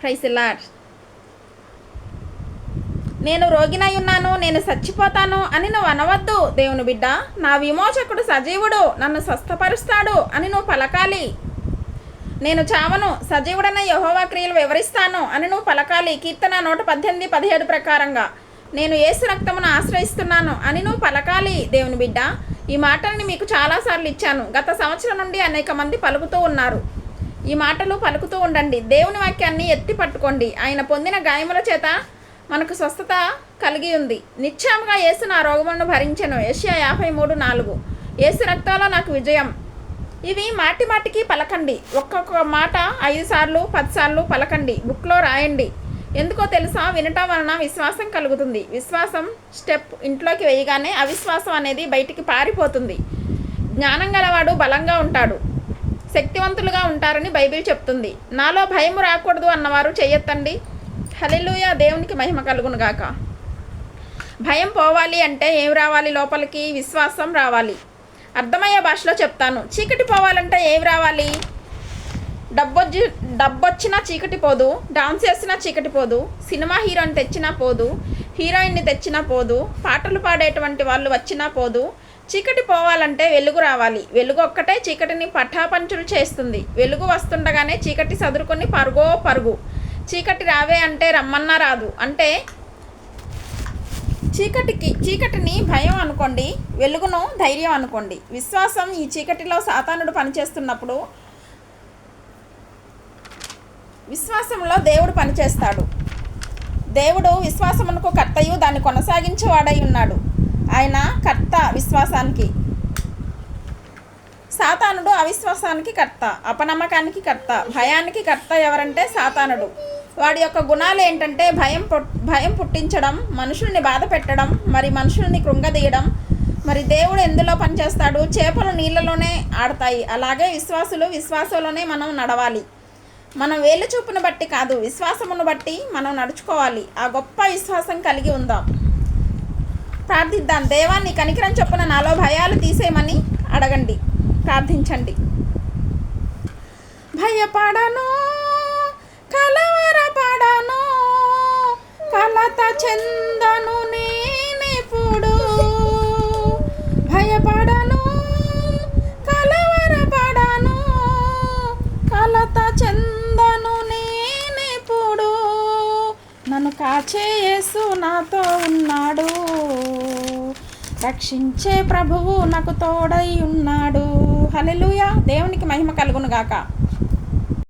Praise the lord. నేను రోగినై ఉన్నాను, నేను చచ్చిపోతాను అని నువ్వు అనవద్దు దేవుని బిడ్డ. నా విమోచకుడు సజీవుడు, నన్ను స్వస్థపరుస్తాడు అని నువ్వు పలకాలి. నేను చావను, సజీవుడైన యెహోవా క్రియలు వివరిస్తాను అని నువ్వు పలకాలి. కీర్తన 118:17 ప్రకారంగా నేను యేసు రక్తమును ఆశ్రయిస్తున్నాను అని నువ్వు పలకాలి దేవుని బిడ్డ. ఈ మాటల్ని మీకు చాలాసార్లు ఇచ్చాను. గత సంవత్సరం నుండి అనేక మంది పలుకుతూ ఉన్నారు. ఈ మాటలు పలుకుతూ ఉండండి. దేవుని వాక్యాన్ని ఎత్తి పట్టుకోండి. ఆయన పొందిన గాయముల చేత మనకు స్వస్థత కలిగి ఉంది. నిశ్చయముగా యేసు నా రోగములను భరించెను. యెషయా 53:4. యేసు రక్తంలో నాకు విజయం. ఇవి మాటి మాటికి పలకండి. ఒక్కొక్క మాట 5 సార్లు 10 సార్లు పలకండి. బుక్లో రాయండి. ఎందుకో తెలుసా? వినటం వలన విశ్వాసం కలుగుతుంది. విశ్వాసం స్టెప్ ఇంట్లోకి వేయగానే అవిశ్వాసం అనేది బయటికి పారిపోతుంది. జ్ఞానం గలవాడు బలంగా ఉంటాడు, శక్తివంతులుగా ఉంటారని బైబిల్ చెప్తుంది. నాలో భయం రాకూడదు అన్నవారు చెయ్యొత్తండి. హల్లెలూయా, దేవునికి మహిమ కలుగును గాక. భయం పోవాలి అంటే ఏం రావాలి? లోపలికి విశ్వాసం రావాలి. అర్థమయ్యే భాషలో చెప్తాను. చీకటి పోవాలంటే ఏమి రావాలి? డబ్బొచ్చినా చీకటి పోదు, డాన్స్ చేసినా చీకటి పోదు, సినిమా హీరోని తెచ్చినా పోదు, హీరోయిన్ని తెచ్చినా పోదు, పాటలు పాడేటువంటి వాళ్ళు వచ్చినా పోదు. చీకటి పోవాలంటే వెలుగు రావాలి. వెలుగు ఒక్కటే చీకటిని పటాపంచులు చేస్తుంది. వెలుగు వస్తుండగానే చీకటి సదురుకొని పరుగు. చీకటి రావే అంటే రమ్మన్నా రాదు. అంటే చీకటిని భయం అనుకోండి, వెలుగును ధైర్యం అనుకోండి. విశ్వాసం ఈ చీకటిలో సాతానుడు పనిచేస్తున్నప్పుడు విశ్వాసంలో దేవుడు పనిచేస్తాడు. దేవుడు విశ్వాసమునకు కర్తయు దాన్ని కొనసాగించేవాడై ఉన్నాడు. ఆయన కర్త విశ్వాసానికి. సాతానుడు అవిశ్వాసానికి కర్త, అపనమ్మకానికి కర్త, భయానికి కర్త ఎవరంటే సాతానుడు. వాడి యొక్క గుణాలు ఏంటంటే భయం పుట్టించడం, మనుషుల్ని బాధ పెట్టడం, మరి మనుషుల్ని కృంగదీయడం. మరి దేవుడు ఎందులో పనిచేస్తాడు? చేపలు నీళ్ళలోనే ఆడతాయి. అలాగే విశ్వాసంలోనే మనం నడవాలి. మనం వేలు చూపును బట్టి కాదు, విశ్వాసమును బట్టి మనం నడుచుకోవాలి. ఆ గొప్ప విశ్వాసం కలిగి ఉందాం. ప్రార్థిద్దాం. దేవా, నీ కనికరం చొప్పున నాలో భయాలు తీసేయమని అడగండి, ప్రార్థించండి. భయపడను, కలవరపడను, కలత చెందను నేనెప్పుడు. భయపడను, కలవరపడను, కలత చెందను నేనెప్పుడు. నన్ను కాచే యేసు నాతో ఉన్నాడు, రక్షించే ప్రభువు నాకు తోడై ఉన్నాడు. హల్లెలూయా, దేవునికి మహిమ కలుగును గాక.